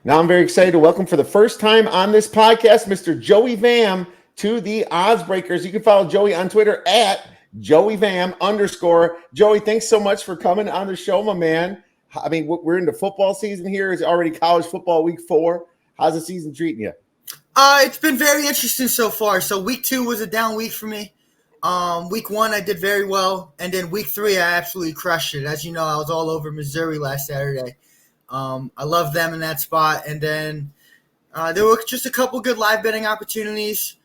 Now I'm very excited to welcome for the first time on this podcast, Mr. Joey Vam to the Odds Breakers. You can follow Joey on Twitter at JoeyVam_. Joey, thanks so much for coming on the show, my man. I mean, we're into football season here. It's already college football week 4. How's the season treating you? It's been very interesting so far. So week 2 was a down week for me. Week 1 I did very well, and then week 3 I absolutely crushed it. As you know, I was all over Missouri last Saturday. I love them in that spot, and then there were just a couple good live betting opportunities.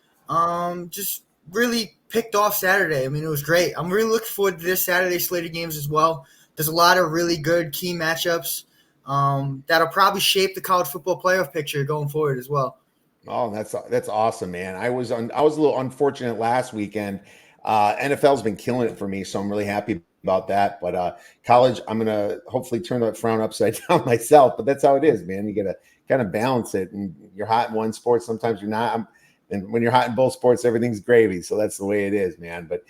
Just really picked off Saturday. I mean, it was great. I'm really looking forward to this Saturday slate of games as well. There's a lot of really good key matchups that'll probably shape the college football playoff picture going forward as well. Oh, that's awesome, man. I was a little unfortunate last weekend. NFL's been killing it for me, so I'm really happy about that. But college, I'm gonna hopefully turn that frown upside down myself. But that's how it is, man. You gotta kind of balance it. And you're hot in one sport, sometimes you're not. And when you're hot in both sports, everything's gravy. So that's the way it is, man. But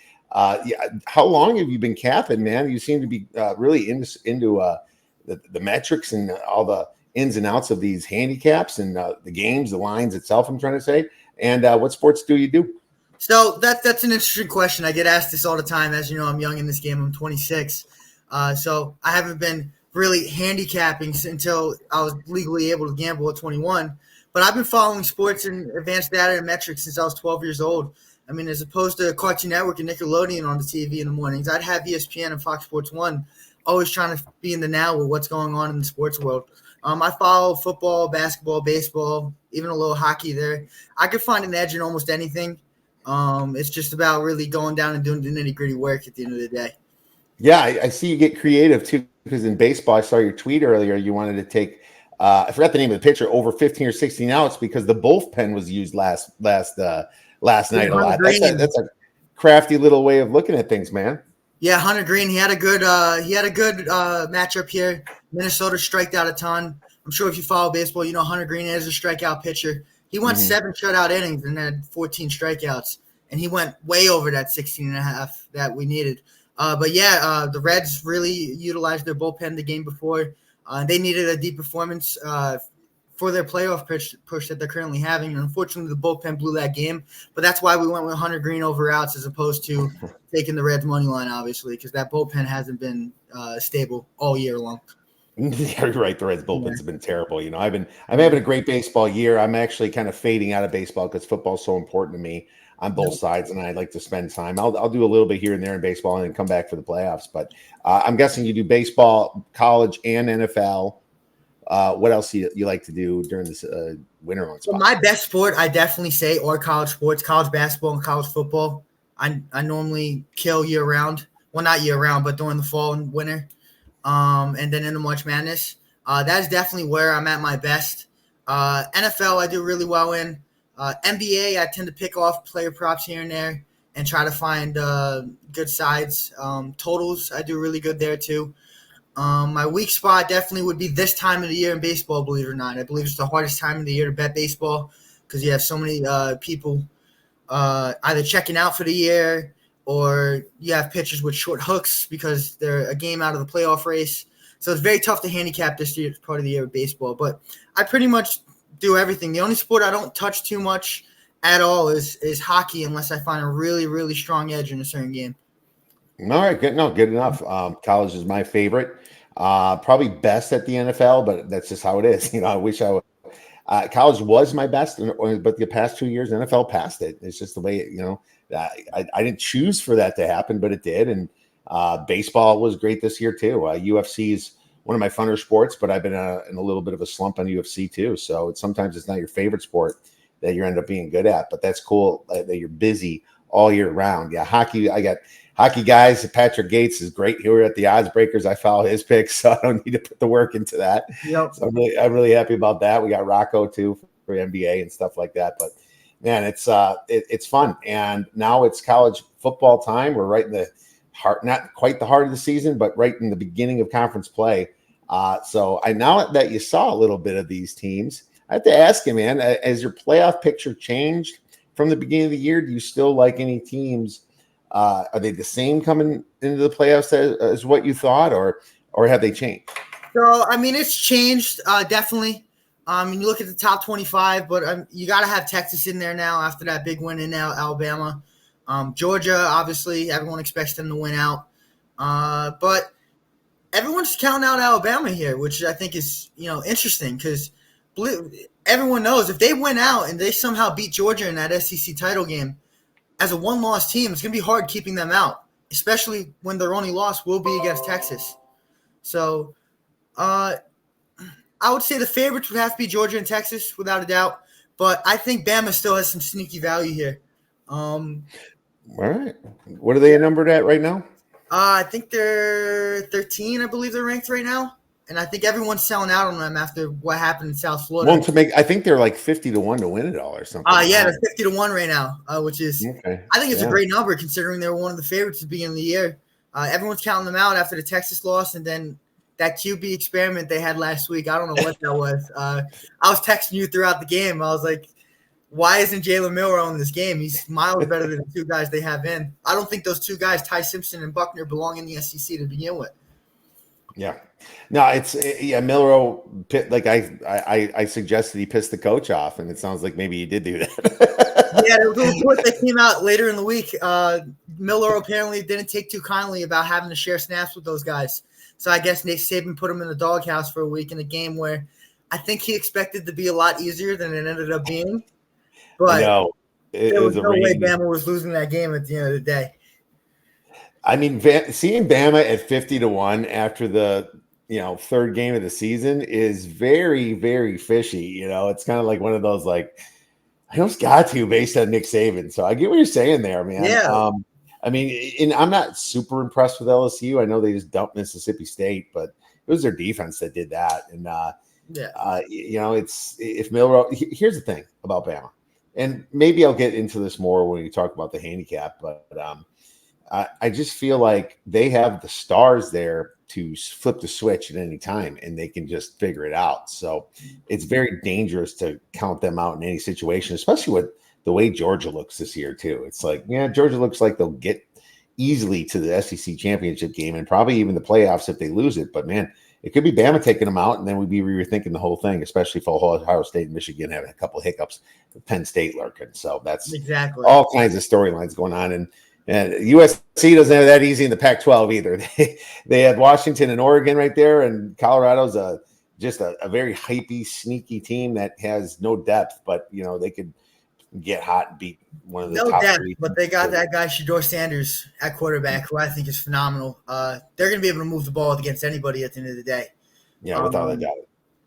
yeah, how long have you been capping, man? You seem to be really into the metrics and all the ins and outs of these handicaps and the games, the lines itself, I'm trying to say. And what sports do you do? So that's an interesting question. I get asked this all the time. As you know, I'm young in this game. I'm 26. So I haven't been really handicapping until I was legally able to gamble at 21. But I've been following sports and advanced data and metrics since I was 12 years old. I mean, as opposed to Cartoon Network and Nickelodeon on the TV in the mornings, I'd have ESPN and Fox Sports 1 always trying to be in the now with what's going on in the sports world. I follow football, basketball, baseball, even a little hockey there. I could find an edge in almost anything. It's just about really going down and doing the nitty-gritty work at the end of the day. Yeah, I see you get creative too, because in baseball, I saw your tweet earlier. You wanted to take, I forgot the name of the pitcher, over 15 or 16 outs because the bullpen was used last night a lot. That's a crafty little way of looking at things, man. Yeah, Hunter Green, he had a good matchup here. Minnesota striked out a ton. I'm sure if you follow baseball, you know Hunter Green is a strikeout pitcher. He went 7 shutout innings and had 14 strikeouts, and he went way over that 16 and a half that we needed. But yeah, the Reds really utilized their bullpen the game before. They needed a deep performance for their playoff push that they're currently having. And unfortunately, the bullpen blew that game. But that's why we went with Hunter Green over outs as opposed to taking the Reds money line, obviously, because that bullpen hasn't been stable all year long. Yeah, you're right. The Reds bullpens have been terrible. You know, I'm having a great baseball year. I'm actually kind of fading out of baseball because football's so important to me on both sides, and I'd like to spend time. I'll do a little bit here and there in baseball and then come back for the playoffs. But I'm guessing you do baseball, college, and NFL. What else you like to do during this winter months? So my best sport, I definitely say, are college sports, college basketball and college football. I normally kill year round. Well, not year round, but during the fall and winter. And then in the March Madness. That is definitely where I'm at my best. NFL, I do really well in. NBA, I tend to pick off player props here and there and try to find good sides. Totals, I do really good there too. My weak spot definitely would be this time of the year in baseball, believe it or not. I believe it's the hardest time of the year to bet baseball because you have so many people either checking out for the year or you have pitchers with short hooks because they're a game out of the playoff race. So it's very tough to handicap this year, part of the year of baseball. But I pretty much do everything. The only sport I don't touch too much at all is hockey unless I find a really, really strong edge in a certain game. All right, good. No, good enough. College is my favorite. Probably best at the NFL, but that's just how it is. You know, I wish I would. College was my best, but the past 2 years, NFL passed it. It's just the way, I didn't choose for that to happen, but it did. And baseball was great this year too. UFC is one of my funner sports, but I've been in a little bit of a slump on UFC too. So sometimes it's not your favorite sport that you end up being good at, but that's cool that you're busy all year round. Yeah, hockey. I got hockey guys. Patrick Gates is great here at the Odds Breakers. I follow his picks, so I don't need to put the work into that. Yep. So I'm really happy about that. We got Rocco too for NBA and stuff like that. But man, it's fun. And now it's college football time. We're right in the heart, not quite the heart of the season, but right in the beginning of conference play. So now that you saw a little bit of these teams, I have to ask you, man, has your playoff picture changed from the beginning of the year? Do you still like any teams? Are they the same coming into the playoffs as what you thought, or have they changed? So, I mean, it's changed, definitely. You look at the top 25, but you got to have Texas in there now after that big win in Alabama. Georgia, obviously, everyone expects them to win out. But everyone's counting out Alabama here, which I think is, interesting because everyone knows if they win out and they somehow beat Georgia in that SEC title game, as a one-loss team, it's going to be hard keeping them out, especially when their only loss will be against Texas. So I would say the favorites would have to be Georgia and Texas, without a doubt. But I think Bama still has some sneaky value here. All right. What are they numbered at right now? I think they're 13, I believe they're ranked right now. And I think everyone's selling out on them after what happened in South Florida. Well, I think they're like 50-1 to win it all or something. Yeah, they're 50-1 right now, which is, okay. I think it's a great number considering they were one of the favorites at the beginning of the year. Everyone's counting them out after the Texas loss and then that QB experiment they had last week. I don't know what that was. I was texting you throughout the game. I was like, why isn't Jalen Milroe in this game? He's miles better than the two guys they have in. I don't think those two guys, Ty Simpson and Buckner, belong in the SEC to begin with. Yeah. No, Milroe, like I suggested he pissed the coach off, and it sounds like maybe he did do that. Yeah, there was a report that came out later in the week. Milroe apparently didn't take too kindly about having to share snaps with those guys. So I guess Nick Saban put him in the doghouse for a week in a game where I think he expected to be a lot easier than it ended up being. But no, there was no way Bama was losing that game at the end of the day. I mean, seeing Bama at 50-1 after the third game of the season is very, very fishy. It's kind of like one of those like I almost got to based on Nick Saban. So I get what you're saying there, man. Yeah. I mean, and I'm not super impressed with LSU. I know they just dumped Mississippi State, but it was their defense that did that. And it's if Milroe. Here's the thing about Bama, and maybe I'll get into this more when we talk about the handicap, but I just feel like they have the stars there to flip the switch at any time and they can just figure it out. So it's very dangerous to count them out in any situation, especially with the way Georgia looks this year too. It's like, Georgia looks like they'll get easily to the SEC championship game and probably even the playoffs if they lose it. But man, it could be Bama taking them out and then we'd be rethinking the whole thing, especially if Ohio State and Michigan have a couple of hiccups with Penn State lurking. So that's exactly all kinds of storylines going on. And USC doesn't have that easy in the Pac-12 either. They had Washington and Oregon right there, and Colorado's just a very hypey, sneaky team that has no depth, but they could get hot and beat one of the top depth, three. But they got that guy Shedeur Sanders at quarterback, who I think is phenomenal. They're going to be able to move the ball against anybody at the end of the day. Yeah, without a doubt.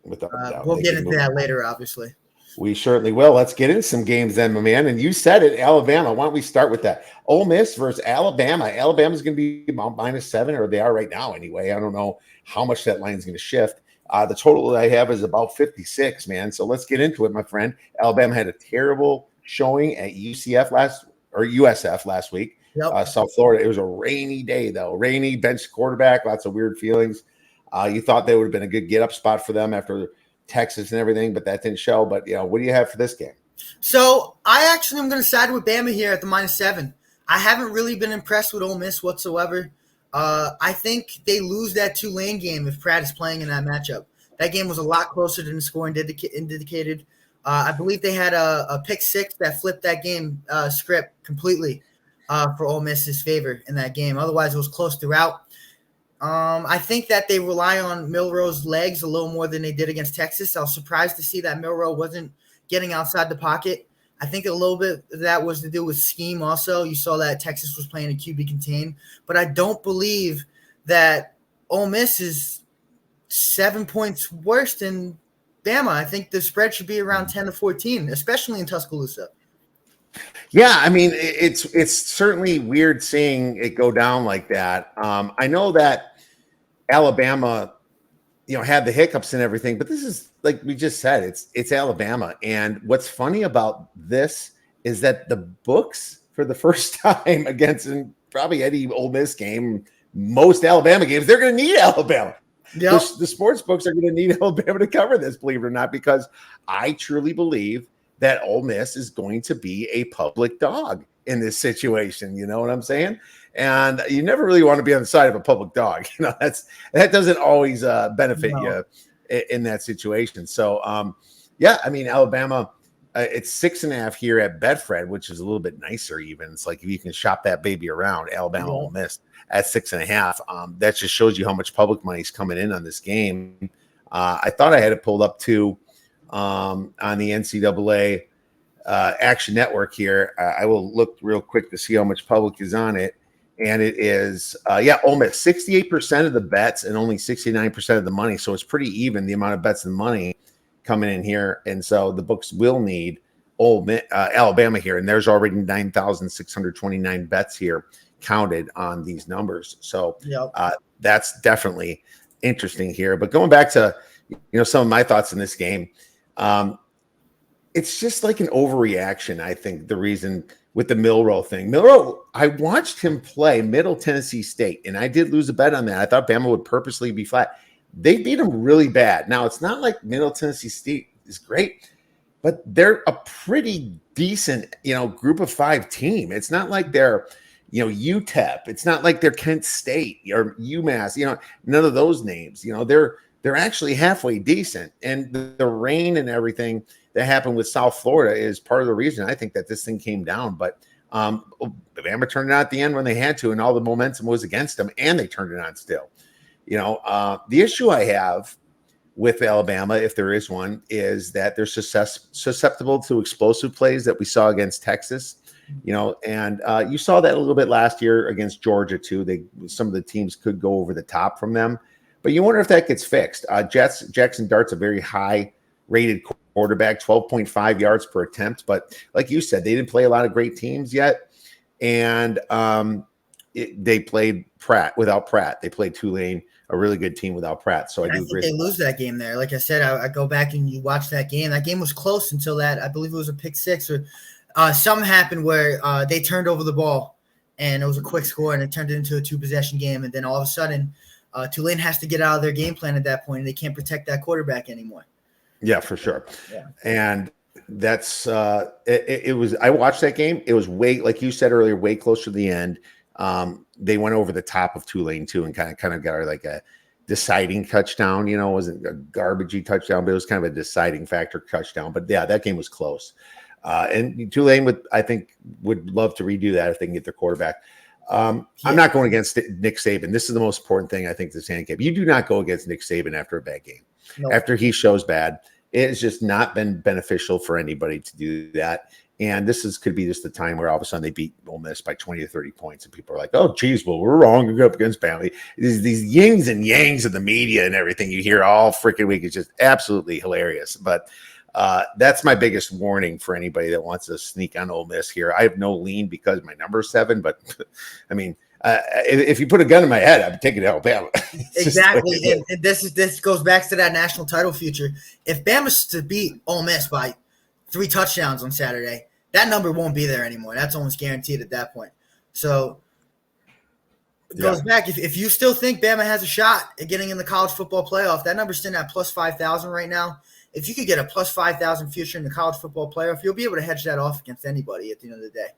Without a doubt. We'll get into that later, obviously. We certainly will. Let's get into some games then, my man. And you said it, Alabama. Why don't we start with that? Ole Miss versus Alabama. Alabama's going to be about -7, or they are right now anyway. I don't know how much that line is going to shift. The total that I have is about 56, man. So let's get into it, my friend. Alabama had a terrible showing at USF last week. Yep. South Florida. It was a rainy day, though. Rainy, bench quarterback, lots of weird feelings. You thought they would have been a good get-up spot for them after Texas and everything, but that didn't show. But what do you have for this game? So I actually am going to side with Bama here at the -7. I haven't really been impressed with Ole Miss whatsoever. I think they lose that Tulane game if Pratt is playing in that matchup. That game was a lot closer than the score indicated. I believe they had a pick six that flipped that game script completely for Ole Miss's favor in that game. Otherwise, it was close throughout. I think that they rely on Milroe's legs a little more than they did against Texas. I was surprised to see that Milroe wasn't getting outside the pocket. I think a little bit of that was to do with scheme also. You saw that Texas was playing a QB contain. But I don't believe that Ole Miss is 7 points worse than Bama. I think the spread should be around 10-14, especially in Tuscaloosa. Yeah, I mean, it's certainly weird seeing it go down like that. I know that Alabama, had the hiccups and everything, but this is, like we just said, it's Alabama. And what's funny about this is that the books, for the first time against probably any Ole Miss game, most Alabama games, they're going to need Alabama. Yep. The sports books are going to need Alabama to cover this, believe it or not, because I truly believe that Ole Miss is going to be a public dog in this situation. You know what I'm saying? And you never really want to be on the side of a public dog. That doesn't always benefit you in that situation. So, yeah, I mean, Alabama, it's 6.5 here at Betfred, which is a little bit nicer. Even it's like if you can shop that baby around, Alabama Ole Miss at 6.5. That just shows you how much public money is coming in on this game. I thought I had it pulled up too on the NCAA Action Network here. I will look real quick to see how much public is on it. And it is, Ole Miss, 68% of the bets and only 69% of the money. So it's pretty even, the amount of bets and money coming in here. And so the books will need Alabama here. And there's already 9,629 bets here counted on these numbers. So that's definitely interesting here. But going back to, some of my thoughts in this game, it's just like an overreaction. I think the reason with the Milroe thing, I watched him play Middle Tennessee State, and I did lose a bet on that. I thought Bama would purposely be flat. They beat him really bad. Now, it's not like Middle Tennessee State is great, but they're a pretty decent, group of 5 team. It's not like they're, UTEP. It's not like they're Kent State or UMass, none of those names. They're actually halfway decent. And the rain and everything that happened with South Florida is part of the reason I think that this thing came down. But Bama turned it on at the end when they had to, and all the momentum was against them, and they turned it on still. The issue I have with Alabama, if there is one, is that they're susceptible to explosive plays that we saw against Texas. And you saw that a little bit last year against Georgia too. Some of the teams could go over the top from them, but you wonder if that gets fixed. Jackson Dart's a very high rated quarterback, 12.5 yards per attempt. But like you said, they didn't play a lot of great teams yet. And they played without Pratt. They played Tulane, a really good team without Pratt. So I do agree. They lose that game there. Like I said, I go back and you watch that game. That game was close until that. I believe it was a pick six or something happened where they turned over the ball and it was a quick score and it turned it into a 2-possession game. And then all of a sudden, Tulane has to get out of their game plan at that point, and they can't protect that quarterback anymore. Yeah, for sure. Yeah. And that's it was. I watched that game. It was way, like you said earlier, way closer to the end. They went over the top of Tulane too, and kind of got like a deciding touchdown. It wasn't a garbagey touchdown, but it was kind of a deciding factor touchdown. But yeah, that game was close. And Tulane would love to redo that if they can get their quarterback. I'm not going against Nick Saban. This is the most important thing I think this handicap. You do not go against Nick Saban after a bad game. No. After he shows bad, it has just not been beneficial for anybody to do that. And could be just the time where all of a sudden they beat Ole Miss by 20 to 30 points, and people are like, "Oh, geez, well, we're wrong to go up against Bama." These yings and yangs of the media and everything you hear all freaking week is just absolutely hilarious. But that's my biggest warning for anybody that wants to sneak on Ole Miss here. I have no lean because my number is 7, but I mean, if you put a gun in my head, I'm taking Alabama. Exactly, and this goes back to that national title future. If Bama's to beat Ole Miss by 3 touchdowns on Saturday, that number won't be there anymore. That's almost guaranteed at that point. So it goes back. If you still think Bama has a shot at getting in the college football playoff, that number's sitting at plus 5,000 right now. If you could get a plus 5,000 future in the college football playoff, you'll be able to hedge that off against anybody at the end of the day.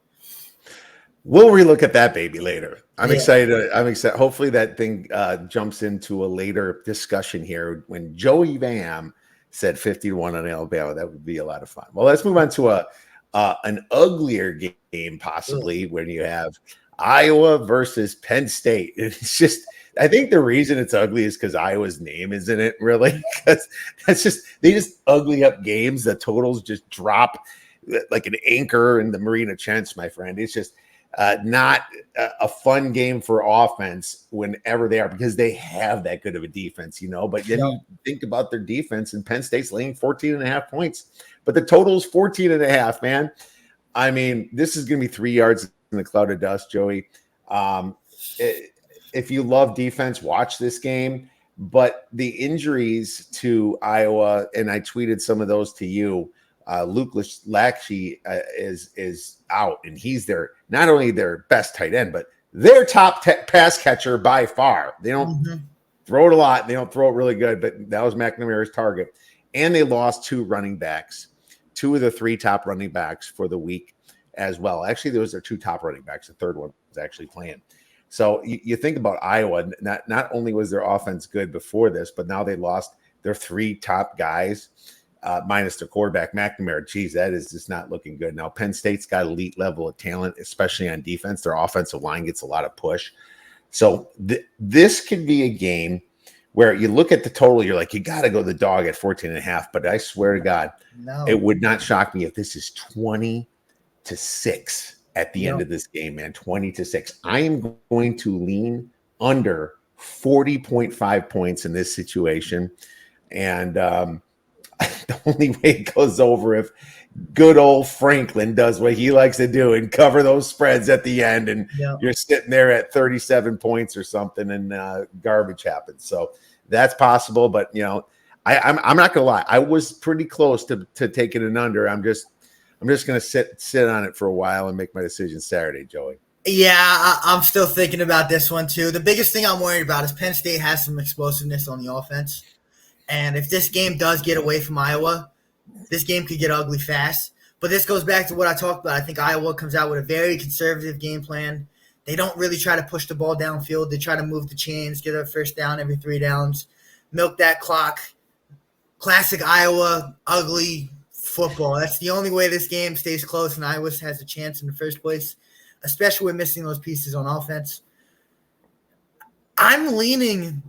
We'll relook at that baby later. I'm excited. I'm excited. Hopefully that thing jumps into a later discussion here when Joey Vam said 50-1 on Alabama. That would be a lot of fun. Well, let's move on to an uglier game possibly when you have Iowa versus Penn State. It's just, I think the reason it's ugly is because Iowa's name is in it, really. Because they just ugly up games. The totals just drop like an anchor in the Marina Trench, my friend. It's just not a fun game for offense whenever they are, because they have that good of a defense, But then you think about their defense, and Penn State's laying 14.5 points. But the total is 14.5, man. I mean, this is going to be 3 yards in the cloud of dust, Joey. If you love defense, watch this game. But the injuries to Iowa, and I tweeted some of those to you, Luke Lachey is out, and he's not only their best tight end, but their top pass catcher by far. They don't throw it a lot. They don't throw it really good, but that was McNamara's target. And they lost 2 running backs, 2 of the 3 top running backs for the week as well. Actually, those are 2 top running backs. The third one was actually playing. So you think about Iowa, not only was their offense good before this, but now they lost their three top guys, minus their quarterback, McNamara. Geez, that is just not looking good. Now, Penn State's got elite level of talent, especially on defense. Their offensive line gets a lot of push. So this could be a game where you look at the total, you're like, you got to go the dog at 14.5. But I swear to God, it would not shock me if this is 20-6 at the end of this game, man. 20-6. I am going to lean under 40.5 points in this situation. And the only way it goes over if good old Franklin does what he likes to do and cover those spreads at the end, and you're sitting there at 37 points or something, and garbage happens. So that's possible, but I'm not gonna lie, I was pretty close to taking an under. I'm just gonna sit on it for a while and make my decision Saturday, Joey. Yeah, I'm still thinking about this one too. The biggest thing I'm worried about is Penn State has some explosiveness on the offense, and if this game does get away from Iowa, this game could get ugly fast. But this goes back to what I talked about. I think Iowa comes out with a very conservative game plan. They don't really try to push the ball downfield. They try to move the chains, get a first down every 3 downs, milk that clock. Classic Iowa, ugly football. That's the only way this game stays close and Iowa has a chance in the first place, especially with missing those pieces on offense. I'm leaning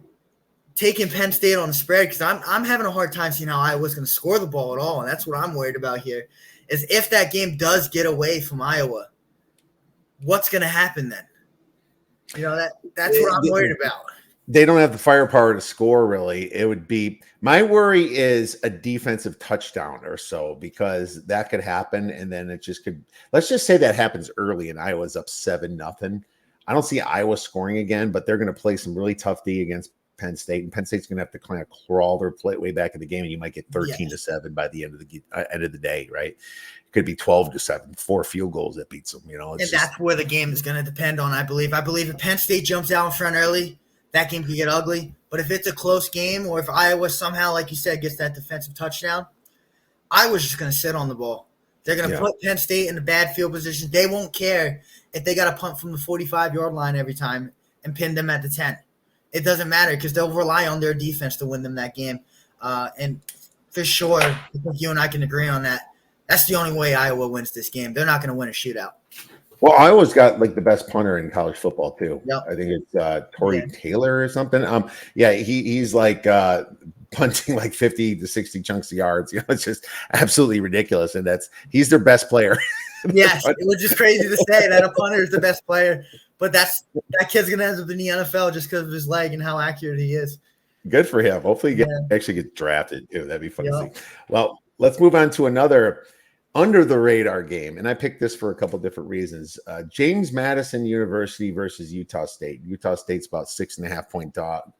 taking Penn State on the spread because I'm having a hard time seeing how Iowa's going to score the ball at all, and that's what I'm worried about here, is if that game does get away from Iowa, what's going to happen then? That's what I'm worried about. They don't have the firepower to score, really. It would be – my worry is a defensive touchdown or so, because that could happen, and then it just could – let's just say that happens early and Iowa's up 7-0. I don't see Iowa scoring again, but they're going to play some really tough D against Penn State, and Penn State's going to have to kind of crawl their way back in the game, and you might get 13-7 by the end of the day, right? It could be 12-7, 4 field goals that beats them. That's where the game is going to depend on. I believe if Penn State jumps out in front early, that game could get ugly. But if it's a close game, or if Iowa somehow, like you said, gets that defensive touchdown, Iowa's just going to sit on the ball. They're going to put Penn State in a bad field position. They won't care if they got to punt from the 45-yard line every time and pin them at the 10. It doesn't matter because they'll rely on their defense to win them that game. And for sure, I think you and I can agree on that. That's the only way Iowa wins this game. They're not going to win a shootout. Well, Iowa's got like the best punter in college football too. Yep. I think it's Torrey Taylor or something. He's like punting like 50 to 60 chunks of yards. It's just absolutely ridiculous, and he's their best player. Yes, it was just crazy to say that a punter is the best player, but that kid's gonna end up in the NFL just because of his leg and how accurate he is. Good for him. Hopefully, he actually gets drafted too. That'd be fun to see. Well, let's move on to another under the radar game, and I picked this for a couple different reasons. James Madison University versus Utah State. Utah State's about 6.5 point dog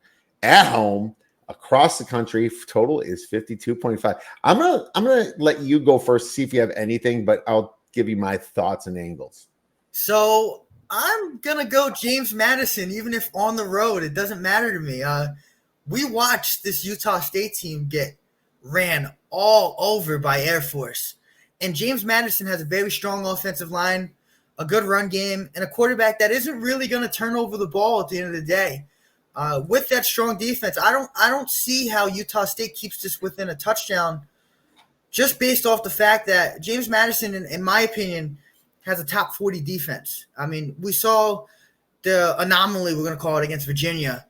at home. Across the country, total is 52.5. I'm gonna let you go first to see if you have anything, but I'll give you my thoughts and angles. So I'm gonna go James Madison, even if on the road. It doesn't matter to me. We watched this Utah State team get ran all over by Air Force. And James Madison has a very strong offensive line, a good run game, and a quarterback that isn't really going to turn over the ball at the end of the day. With that strong defense, I don't see how Utah State keeps this within a touchdown, just based off the fact that James Madison, in my opinion, has a top 40 defense. I mean, we saw the anomaly, we're going to call it, against Virginia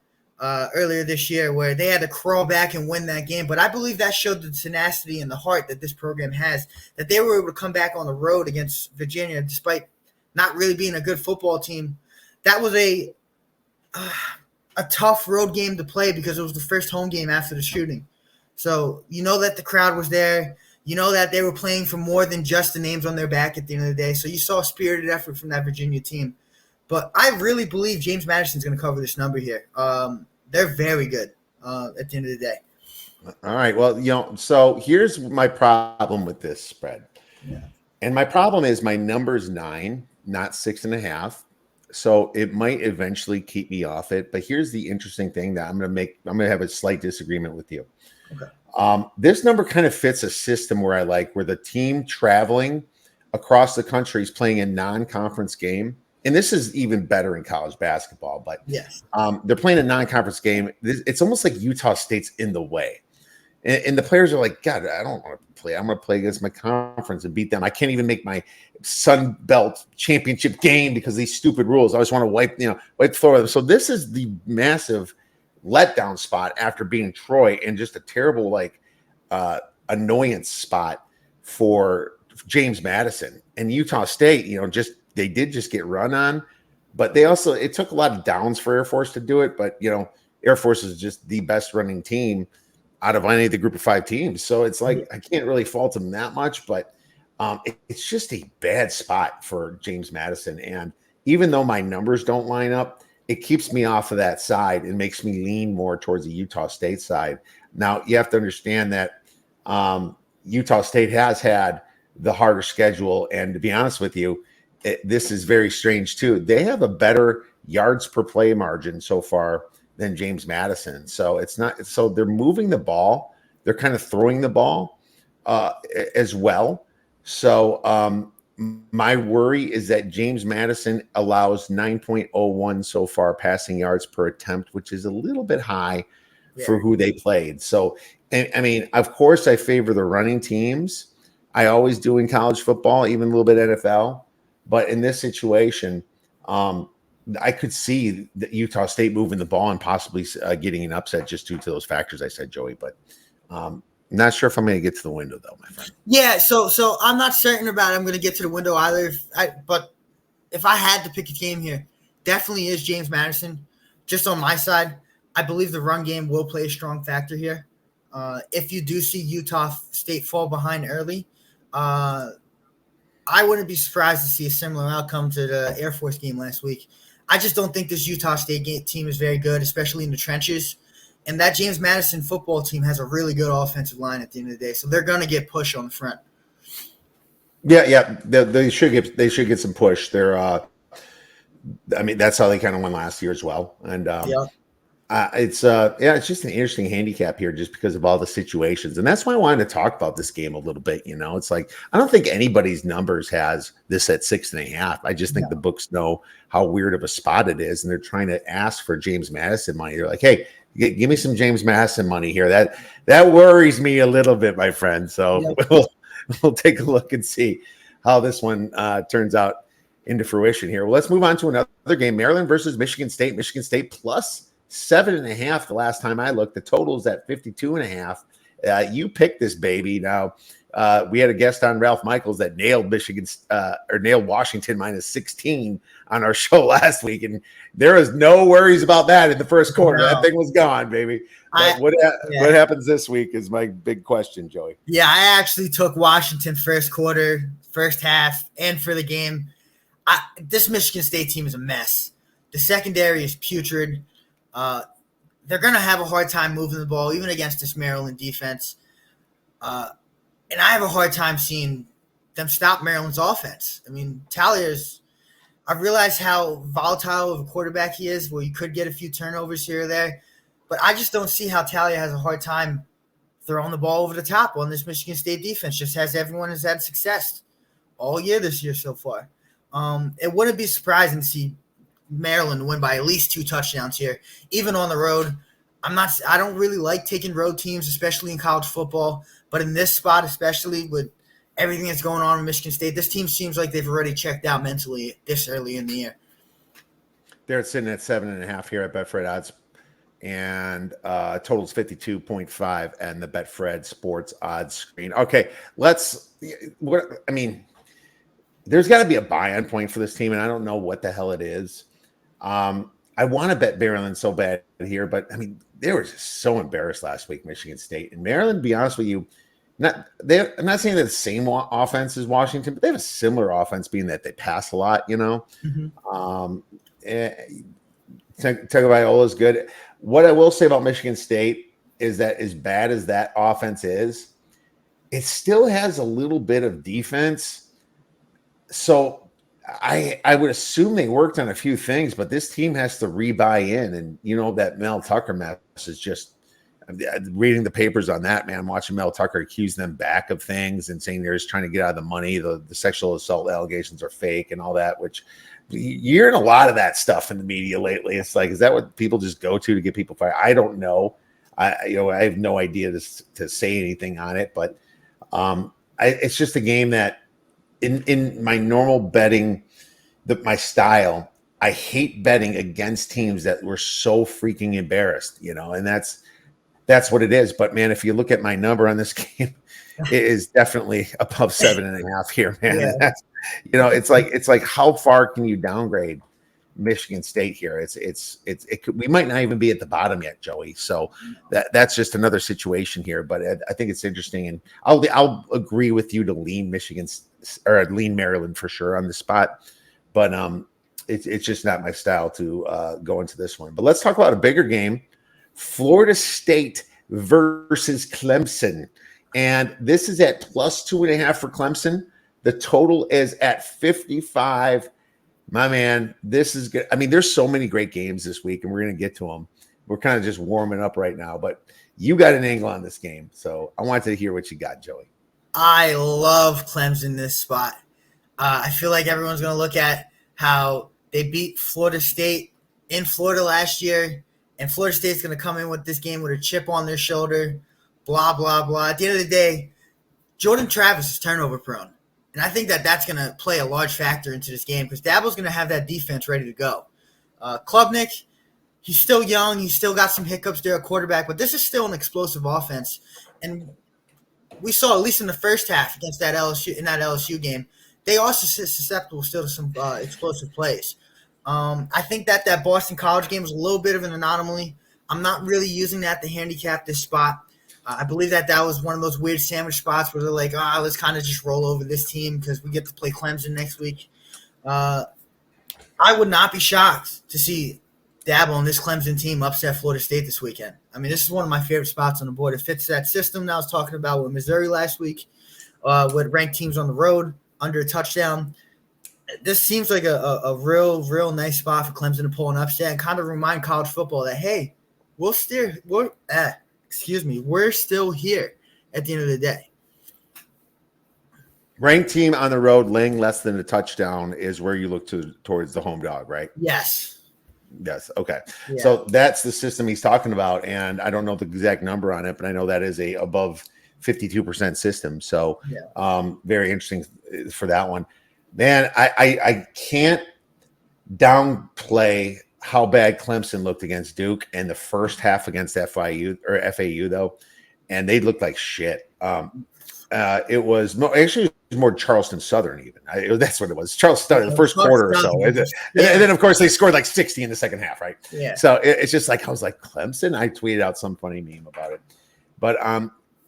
earlier this year, where they had to crawl back and win that game. But I believe that showed the tenacity and the heart that this program has, that they were able to come back on the road against Virginia despite not really being a good football team. That was a tough road game to play because it was the first home game after the shooting. So you know that the crowd was there. You know that they were playing for more than just the names on their back at the end of the day. So you saw a spirited effort from that Virginia team. But I really believe James Madison's going to cover this number here. They're very good at the end of the day. All right. Well, so here's my problem with this spread. Yeah. And my problem is my number's 9, not 6.5. So it might eventually keep me off it. But here's the interesting thing that I'm going to have a slight disagreement with you. Okay. This number kind of fits a system where I like, where the team traveling across the country is playing a non-conference game. And this is even better in college basketball, but yes, they're playing a non-conference game. It's almost like Utah State's in the way. And the players are like, God, I don't want to play. I'm going to play against my conference and beat them. I can't even make my Sun Belt championship game because of these stupid rules. I just want to wipe the floor with them. So this is the massive letdown spot after being Troy, and just a terrible annoyance spot for James Madison and Utah State. They did just get run on, but it took a lot of downs for Air Force to do it. But Air Force is just the best running team out of any of the group of 5 teams. So it's like, I can't really fault them that much, but it's just a bad spot for James Madison. And even though my numbers don't line up, it keeps me off of that side and makes me lean more towards the Utah State side. Now, you have to understand that Utah State has had the harder schedule. And to be honest with you, this is very strange too. They have a better yards per play margin so far than James Madison. So they're moving the ball. They're kind of throwing the ball as well. So my worry is that James Madison allows 9.01 so far passing yards per attempt, which is a little bit high for who they played. So, I mean, of course I favor the running teams. I always do in college football, even a little bit NFL. But in this situation, I could see the Utah State moving the ball and possibly getting an upset just due to those factors I said, Joey. But not sure if I'm going to get to the window, though, my friend. Yeah, so I'm not certain about I'm going to get to the window either. But if I had to pick a game here, definitely is James Madison. Just on my side, I believe the run game will play a strong factor here. If you do see Utah State fall behind early, I wouldn't be surprised to see a similar outcome to the Air Force game last week. I just don't think this Utah State team is very good, especially in the trenches. And that James Madison football team has a really good offensive line at the end of the day, so they're going to get push on the front. Yeah, they should get some push. They're, that's how they kind of won last year as well. And it's just an interesting handicap here, just because of all the situations, and that's why I wanted to talk about this game a little bit. It's like, I don't think anybody's numbers has this at 6.5. I just think the books know how weird of a spot it is, and they're trying to ask for James Madison money. They're like, hey, give me some James Madison money here. That worries me a little bit, my friend. So we'll take a look and see how this one turns out into fruition here. Well, let's move on to another game: Maryland versus Michigan State. Michigan State plus 7.5 the last time I looked. The total is at 52.5. You picked this baby. Now, we had a guest on, Ralph Michaels, that nailed nailed Washington minus 16 on our show last week, and there was no worries about that in the first quarter. No. That thing was gone, baby. What happens this week is my big question, Joey. Yeah, I actually took Washington first quarter, first half, and for the game. This Michigan State team is a mess. The secondary is putrid. They're going to have a hard time moving the ball, even against this Maryland defense. And I have a hard time seeing them stop Maryland's offense. I mean, I've realized how volatile of a quarterback he is, where you could get a few turnovers here or there. But I just don't see how Talia has a hard time throwing the ball over the top on this Michigan State defense. Just as everyone has had success all year this year so far. It wouldn't be surprising to see Maryland win by at least 2 touchdowns here, even on the road. I don't really like taking road teams, especially in college football, but in this spot, especially with everything that's going on in Michigan State, this team seems like they've already checked out mentally this early in the year. They're sitting at 7.5 here at Betfred odds, and totals 52.5 and the Betfred sports odds screen. Okay, there's got to be a buy-on point for this team, and I don't know what the hell it is. I want to bet Maryland so bad here, but I mean, they were just so embarrassed last week, Michigan State. And Maryland, to be honest with you, I'm not saying they're the same offense as Washington, but they have a similar offense, being that they pass a lot, Mm-hmm. Tagovailoa is good. What I will say about Michigan State is that, as bad as that offense is, it still has a little bit of defense. So I would assume they worked on a few things, but this team has to re-buy in. And that Mel Tucker mess is just, reading the papers on that, man. I'm watching Mel Tucker accuse them back of things and saying they're just trying to get out of the money. The sexual assault allegations are fake and all that, which you're hearing a lot of that stuff in the media lately. It's like, is that what people just go to get people fired? I don't know. I have no idea to say anything on it, but it's just a game that in my normal betting, my style, I hate betting against teams that were so freaking embarrassed, and that's what it is. But man, if you look at my number on this game, it is definitely above 7.5 here, man. Yeah. And that's, it's like how far can you downgrade Michigan State here? We might not even be at the bottom yet, Joey. So that's just another situation here. But I think it's interesting, and I'll agree with you to lean lean Maryland for sure on the spot. But it's just not my style to go into this one. But let's talk about a bigger game: Florida State versus Clemson. And this is at +2.5 for Clemson. The total is at 55. My man, this is good. I mean, there's so many great games this week, and we're going to get to them. We're kind of just warming up right now, but you got an angle on this game. So I wanted to hear what you got, Joey. I love Clemson this spot. I feel like everyone's going to look at how they beat Florida State in Florida last year, and Florida State's going to come in with this game with a chip on their shoulder, blah, blah, blah. At the end of the day, Jordan Travis is turnover prone. And I think that's going to play a large factor into this game because Dabo's going to have that defense ready to go. Klubnik, he's still young. He's still got some hiccups there at quarterback, but this is still an explosive offense. And we saw, at least in the first half against that LSU game, they are susceptible still to some explosive plays. I think that Boston College game was a little bit of an anomaly. I'm not really using that to handicap this spot. I believe that was one of those weird sandwich spots where they're like, let's kind of just roll over this team because we get to play Clemson next week. I would not be shocked to see Dabo and this Clemson team upset Florida State this weekend. I mean, this is one of my favorite spots on the board. It fits that system that I was talking about with Missouri last week, with ranked teams on the road under a touchdown. This seems like a real nice spot for Clemson to pull an upset and kind of remind college football that, hey, we're still here at the end of the day. Ranked team on the road laying less than a touchdown is where you look towards the home dog, right? Yes. Okay. Yeah. So that's the system he's talking about. And I don't know the exact number on it, but I know that is a above 52% system. So very interesting for that one. Man, I can't downplay how bad Clemson looked against Duke and the first half against FAU though, and they looked like shit. It was more Charleston Southern even. That's what it was. Charleston Southern, the first quarter or so. And then, of course, they scored like 60 in the second half, right? Yeah. So it's just like, I was like, Clemson? I tweeted out some funny meme about it. But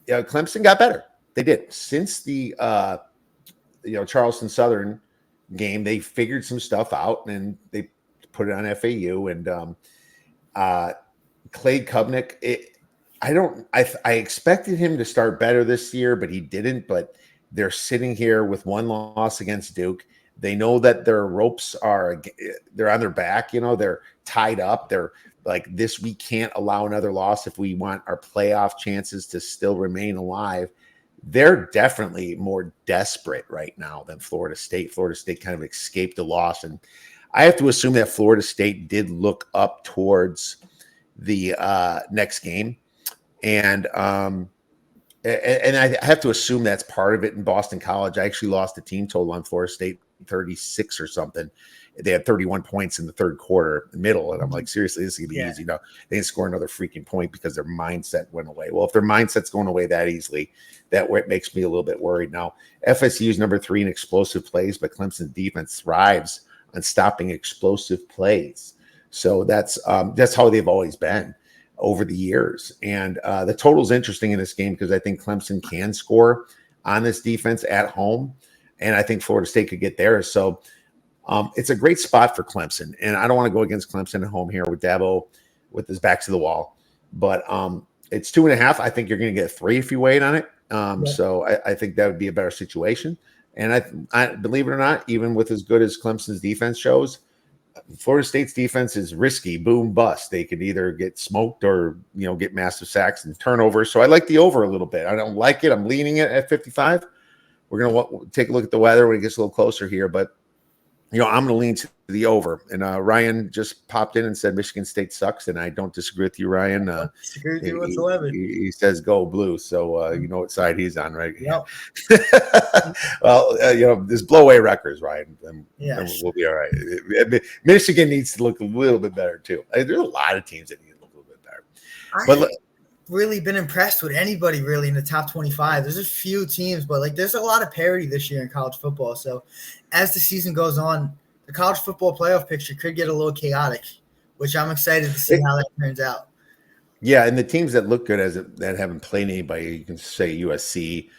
Clemson got better. They did. Since the Charleston Southern game, they figured some stuff out, and they put it on FAU. And Clay Kubnik, I expected him to start better this year, but he didn't. But they're sitting here with one loss against Duke. They know that their ropes they're on their back. They're tied up. They're like, we can't allow another loss if we want our playoff chances to still remain alive. They're definitely more desperate right now than Florida State. Florida State kind of escaped the loss. And I have to assume that Florida State did look up towards the next game. And I have to assume that's part of it in Boston College. I actually lost the team total on Florida State 36 or something. They had 31 points in the third quarter, middle. And I'm like, seriously, this is going to be easy. No, they didn't score another freaking point because their mindset went away. Well, if their mindset's going away that easily, that makes me a little bit worried. Now, FSU is number 3 in explosive plays, but Clemson's defense thrives on stopping explosive plays. So that's how they've always been over the years. And the total is interesting in this game because I think Clemson can score on this defense at home, and I think Florida State could get there. So it's a great spot for Clemson, and I don't want to go against Clemson at home here with Dabo with his back to the wall. But it's 2.5. I think you're going to get 3 if you wait on it. So I think that would be a better situation. And I believe it or not, even with as good as Clemson's defense shows, Florida State's defense is risky, boom, bust. They could either get smoked or get massive sacks and turnovers. So I like the over a little bit. I don't like it. I'm leaning it at 55. We're going to take a look at the weather when it gets a little closer here, but I'm going to lean to the over. And Ryan just popped in and said Michigan State sucks, and I don't disagree with you, Ryan. I don't disagree with you He, whatsoever. he says go blue, so you know what side he's on, right? Yep. Well, there's blow away records, Ryan, and Yes. we'll be all right. Michigan needs to look a little bit better too. There's a lot of teams that need to look a little bit better. I But haven't really been impressed with anybody really in the top 25. There's a few teams, but like there's a lot of parity this year in college football. So as the season goes on, the college football playoff picture could get a little chaotic, which I'm excited to see how that turns out. Yeah, and the teams that look good that haven't played anybody, you can say USC,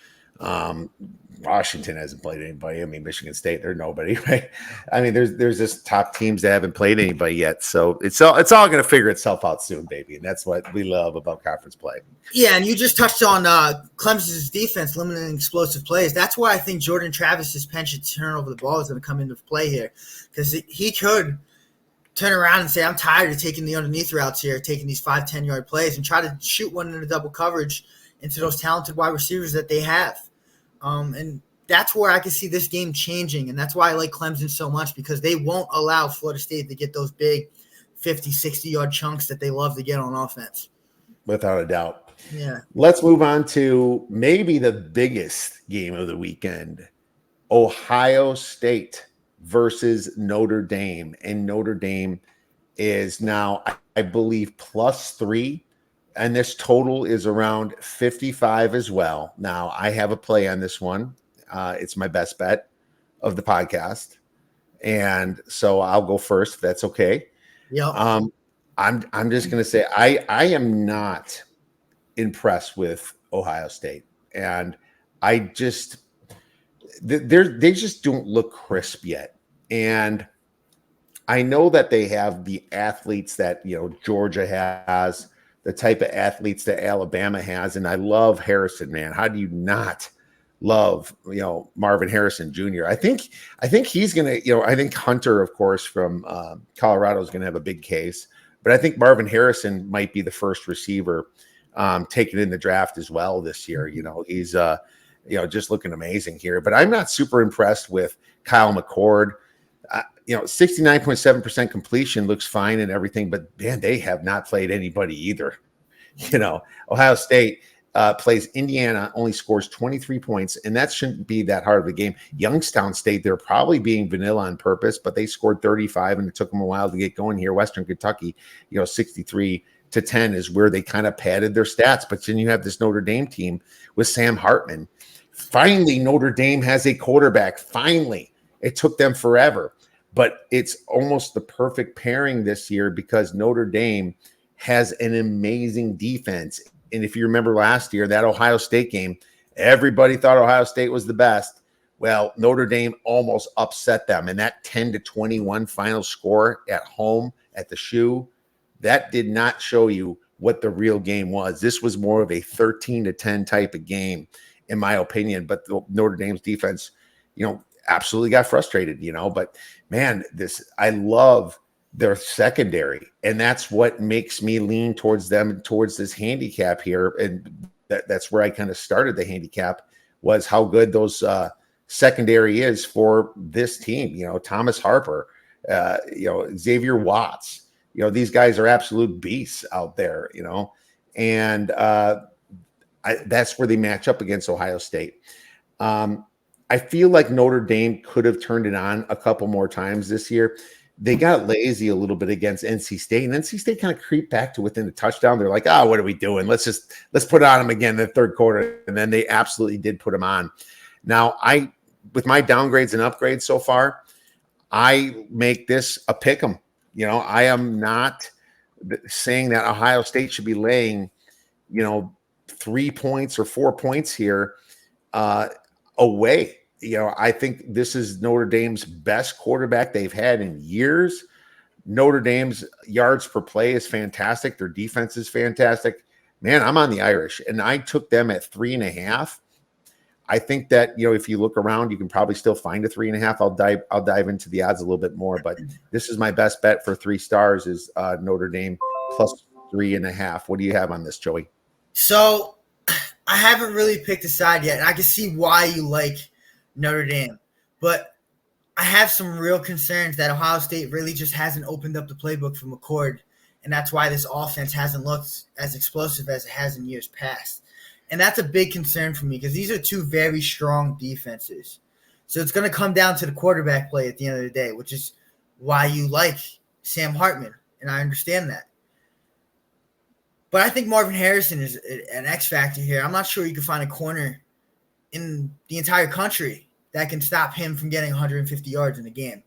Washington hasn't played anybody. I mean, Michigan State, they're nobody, right? I mean, there's just top teams that haven't played anybody yet. So it's all going to figure itself out soon, baby, and that's what we love about conference play. Yeah, and you just touched on Clemson's defense limiting explosive plays. That's why I think Jordan Travis's penchant to turn over the ball is going to come into play here, because he could turn around and say, I'm tired of taking the underneath routes here, taking these 5-10-yard plays, and try to shoot one in a double coverage into those talented wide receivers that they have. And that's where I can see this game changing, and that's why I like Clemson so much, because they won't allow Florida State to get those big 50, 60-yard chunks that they love to get on offense. Without a doubt. Yeah. Let's move on to maybe the biggest game of the weekend, Ohio State versus Notre Dame. And Notre Dame is now, I believe, +3. And this total is around 55 as well. Now, I have a play on this one. It's my best bet of the podcast. And so I'll go first, if that's okay. Yeah. I'm just going to say I am not impressed with Ohio State. And I just they just don't look crisp yet. And I know that they have the athletes that, Georgia has, the type of athletes that Alabama has. And I love Harrison, man. How do you not love, Marvin Harrison Jr.? I think he's going to, I think Hunter, of course, from Colorado is going to have a big case, but I think Marvin Harrison might be the first receiver taken in the draft as well this year. He's, just looking amazing here, but I'm not super impressed with Kyle McCord. 69.7% completion looks fine and everything, but man, they have not played anybody either. Ohio State plays Indiana, only scores 23 points, and that shouldn't be that hard of a game. Youngstown State, they're probably being vanilla on purpose, but they scored 35, and it took them a while to get going here. Western Kentucky, 63-10 is where they kind of padded their stats. But then you have this Notre Dame team with Sam Hartman. Finally, Notre Dame has a quarterback. Finally, it took them forever. But it's almost the perfect pairing this year because Notre Dame has an amazing defense. And if you remember last year, that Ohio State game, everybody thought Ohio State was the best. Well, Notre Dame almost upset them. And that 10-21 final score at home at the Shoe, that did not show you what the real game was. This was more of a 13-10 type of game, in my opinion. But Notre Dame's defense, absolutely got frustrated, but man, I love their secondary, and that's what makes me lean towards them, towards this handicap here. And that's where I kind of started the handicap, was how good those secondary is for this team. Thomas Harper, Xavier Watts, these guys are absolute beasts out there, and that's where they match up against Ohio State. I feel like Notre Dame could have turned it on a couple more times this year. They got lazy a little bit against NC State, and NC State kind of creeped back to within the touchdown. They're like, what are we doing? Let's put it on them again in the third quarter. And then they absolutely did put them on. Now, with my downgrades and upgrades so far, I make this a pick 'em. I am not saying that Ohio State should be laying, 3 points or 4 points here away. I think this is Notre Dame's best quarterback they've had in years. Notre Dame's yards per play is fantastic. Their defense is fantastic. Man, I'm on the Irish, and I took them at 3.5. I think that, if you look around, you can probably still find a 3.5. I'll dive into the odds a little bit more, but this is my best bet for 3 stars is Notre Dame +3.5. What do you have on this, Joey? So I haven't really picked a side yet, and I can see why you like Notre Dame. But I have some real concerns that Ohio State really just hasn't opened up the playbook for McCord, and that's why this offense hasn't looked as explosive as it has in years past. And that's a big concern for me because these are two very strong defenses. So it's going to come down to the quarterback play at the end of the day, which is why you like Sam Hartman, and I understand that. But I think Marvin Harrison is an X factor here. I'm not sure you can find a corner in the entire country that can stop him from getting 150 yards in a game.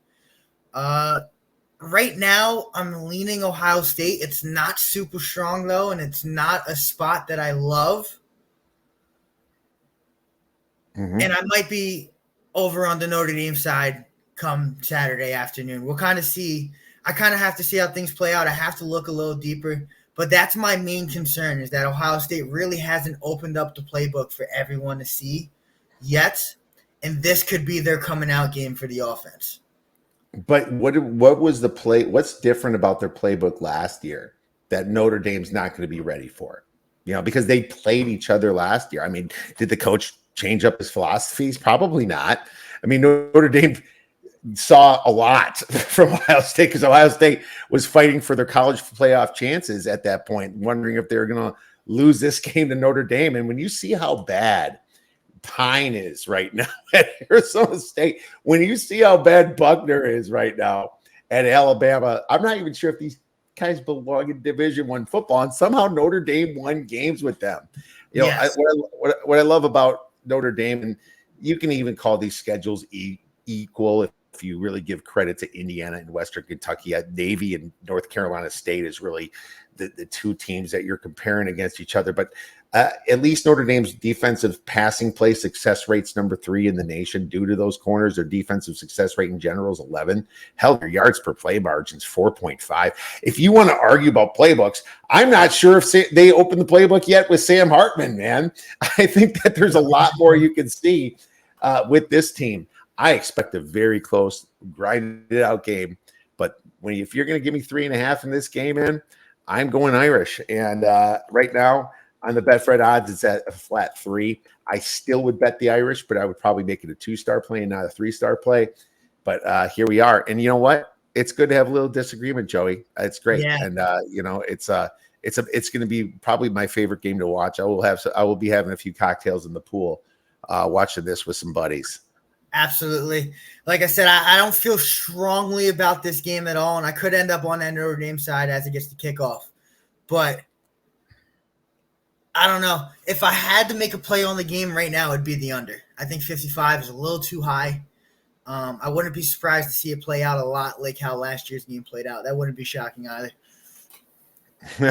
Right now, I'm leaning Ohio State. It's not super strong, though, and it's not a spot that I love. Mm-hmm. And I might be over on the Notre Dame side come Saturday afternoon. We'll kind of see. I kind of have to see how things play out. I have to look a little deeper. But that's my main concern is that Ohio State really hasn't opened up the playbook for everyone to see yet. And this could be their coming out game for the offense. But what was the play? What's different about their playbook last year that Notre Dame's not going to be ready for? You know, because they played each other last year. I mean, did the coach change up his philosophies? Probably not. I mean, Notre Dame saw a lot from Ohio State because Ohio State was fighting for their college playoff chances at that point, wondering if they were going to lose this game to Notre Dame. And when you see how bad Pine is right now at Arizona State, when you see how bad Buckner is right now at Alabama, I'm not even sure if these guys belong in Division I football, and somehow Notre Dame won games with them. You know, yes. What I love about Notre Dame, and you can even call these schedules equal if you really give credit to Indiana and Western Kentucky. Navy and North Carolina State is really the two teams that you're comparing against each other. But at least Notre Dame's defensive passing play success rate's number 3 in the nation due to those corners. Their defensive success rate in general is 11. Hell, their yards per play margin's 4.5. If you want to argue about playbooks, I'm not sure if they opened the playbook yet with Sam Hartman, man. I think that there's a lot more you can see with this team. I expect a very close, grinded out game. But if you're going to give me 3.5 in this game, man, I'm going Irish. And right now, on the Betfred odds, it's at a flat 3. I still would bet the Irish, but I would probably make it a 2-star play and not a 3-star play. But here we are. And you know what? It's good to have a little disagreement, Joey. It's great. Yeah. And you know, it's going to be probably my favorite game to watch. I will be having a few cocktails in the pool, watching this with some buddies. Absolutely. Like I said, I don't feel strongly about this game at all, and I could end up on that Notre Dame side as it gets to kick off. But I don't know. If I had to make a play on the game right now, it'd be the under. I think 55 is a little too high. I wouldn't be surprised to see it play out a lot like how last year's game played out. That wouldn't be shocking either.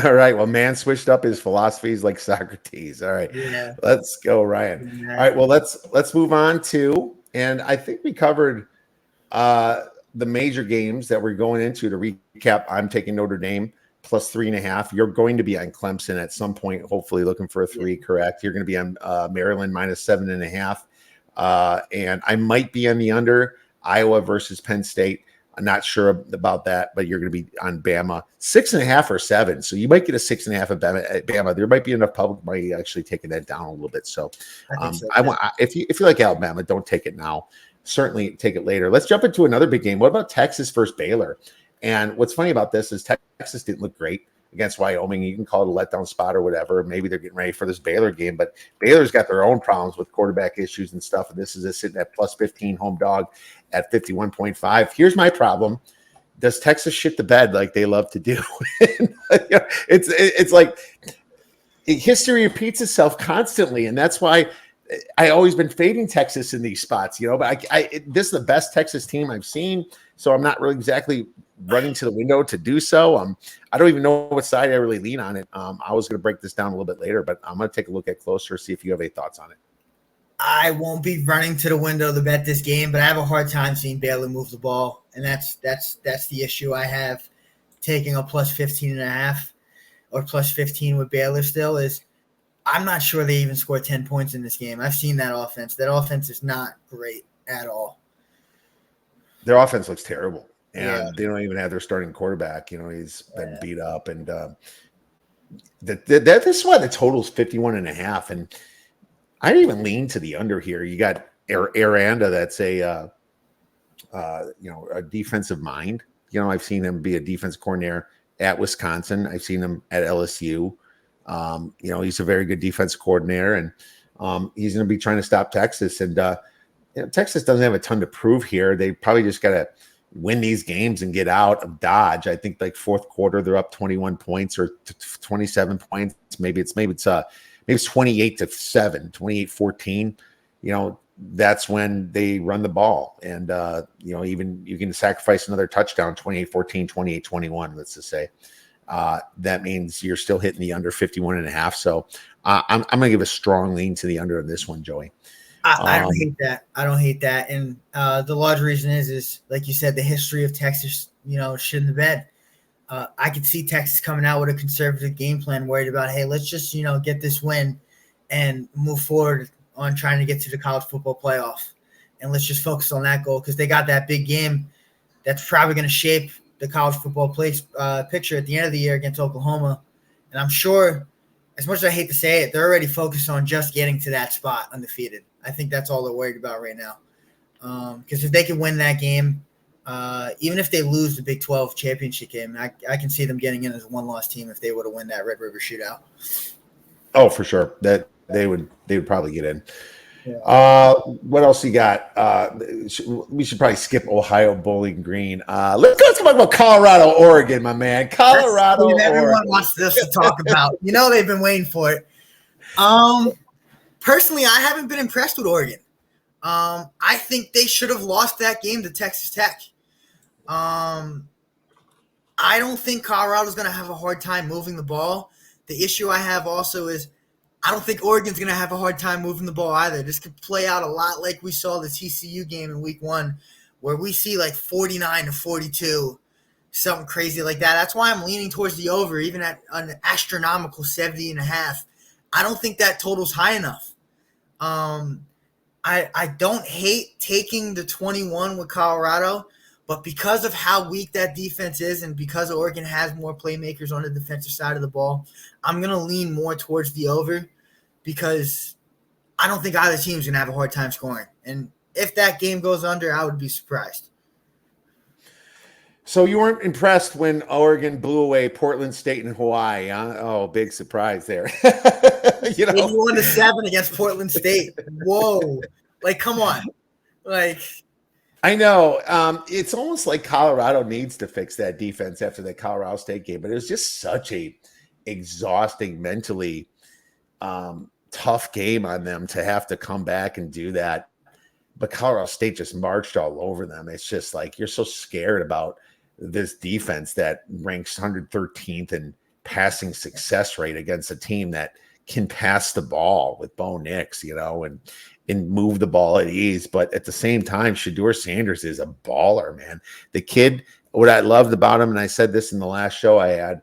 All right. Well, man switched up his philosophies like Socrates. All right. Yeah. Let's go, Ryan. Yeah. All right. Well, let's move on to, and I think we covered the major games that we're going into. To recap, I'm taking Notre Dame plus 3.5. You're going to be on Clemson at some point, hopefully looking for a 3, correct? You're going to be on Maryland minus 7.5. And I might be on the under, Iowa versus Penn State. I'm not sure about that, but you're going to be on Bama 6.5 or 7. So you might get a 6.5 at Bama. There might be enough public money actually taking that down a little bit. So, I want if you like Alabama, don't take it now. Certainly take it later. Let's jump into another big game. What about Texas versus Baylor? And what's funny about this is Texas didn't look great against Wyoming. You can call it a letdown spot or whatever. Maybe they're getting ready for this Baylor game, but Baylor's got their own problems with quarterback issues and stuff. And this is sitting at plus 15 home dog at 51.5. Here's my problem. Does Texas shit the bed like they love to do? It's like history repeats itself constantly. And that's why I always been fading Texas in these spots, but this is the best Texas team I've seen. So I'm not really exactly running to the window to do so. I don't even know what side I really lean on it. I was going to break this down a little bit later, but I'm going to take a look at closer, see if you have any thoughts on it. I won't be running to the window to bet this game, but I have a hard time seeing Baylor move the ball. And that's the issue I have taking a plus 15.5 or plus 15 with Baylor still is I'm not sure they even scored 10 points in this game. I've seen that offense. That offense is not great at all. Their offense looks terrible. And they don't even have their starting quarterback. He's been beat up. And that's why the total is 51.5. And I didn't even lean to the under here. You got Aranda, that's a a defensive mind. I've seen him be a defense coordinator at Wisconsin. I've seen him at LSU. He's a very good defense coordinator, and he's going to be trying to stop Texas. And Texas doesn't have a ton to prove here. They probably just got to win these games and get out of Dodge. I think like fourth quarter they're up 21 points or 27 points. Maybe it's 28-7, 28-14. That's when they run the ball, and even you can sacrifice another touchdown, 28-14, 28-21. Let's just say that means you're still hitting the under 51.5. So I'm gonna give a strong lean to the under on this one, Joey. I don't hate that. I don't hate that. And the large reason is like you said, the history of Texas, shit in the bed. I could see Texas coming out with a conservative game plan, worried about, hey, let's just, get this win and move forward on trying to get to the college football playoff. And let's just focus on that goal because they got that big game that's probably going to shape the college football picture at the end of the year against Oklahoma. And I'm sure, as much as I hate to say it, they're already focused on just getting to that spot undefeated. I think that's all they're worried about right now. Because if they can win that game, even if they lose the Big 12 championship game, I can see them getting in as a one-loss team if they were to win that Red River Shootout. Oh, for sure. That they would probably get in. Yeah. What else you got? We should probably skip Ohio, Bowling Green. Let's talk about Colorado, Oregon, my man. Colorado, everyone wants this to talk about. They've been waiting for it. Personally, I haven't been impressed with Oregon. I think they should have lost that game to Texas Tech. I don't think Colorado's going to have a hard time moving the ball. The issue I have also is I don't think Oregon's going to have a hard time moving the ball either. This could play out a lot like we saw the TCU game in week 1 where we see like 49-42, something crazy like that. That's why I'm leaning towards the over, even at an astronomical 70.5. I don't think that total's high enough. I don't hate taking the 21 with Colorado, but because of how weak that defense is and because Oregon has more playmakers on the defensive side of the ball, I'm going to lean more towards the over because I don't think either team's going to have a hard time scoring. And if that game goes under, I would be surprised. So you weren't impressed when Oregon blew away Portland State and Hawaii, huh? Oh, big surprise there. 81-7 against Portland State. Whoa. Come on. I know. It's almost like Colorado needs to fix that defense after the Colorado State game, but it was just such a exhausting, mentally tough game on them to have to come back and do that. But Colorado State just marched all over them. It's just like you're so scared about this defense that ranks 113th in passing success rate against a team that can pass the ball with Bo Nix, and move the ball at ease. But at the same time, Shedeur Sanders is a baller, man. The kid, what I loved about him, and I said this in the last show I had,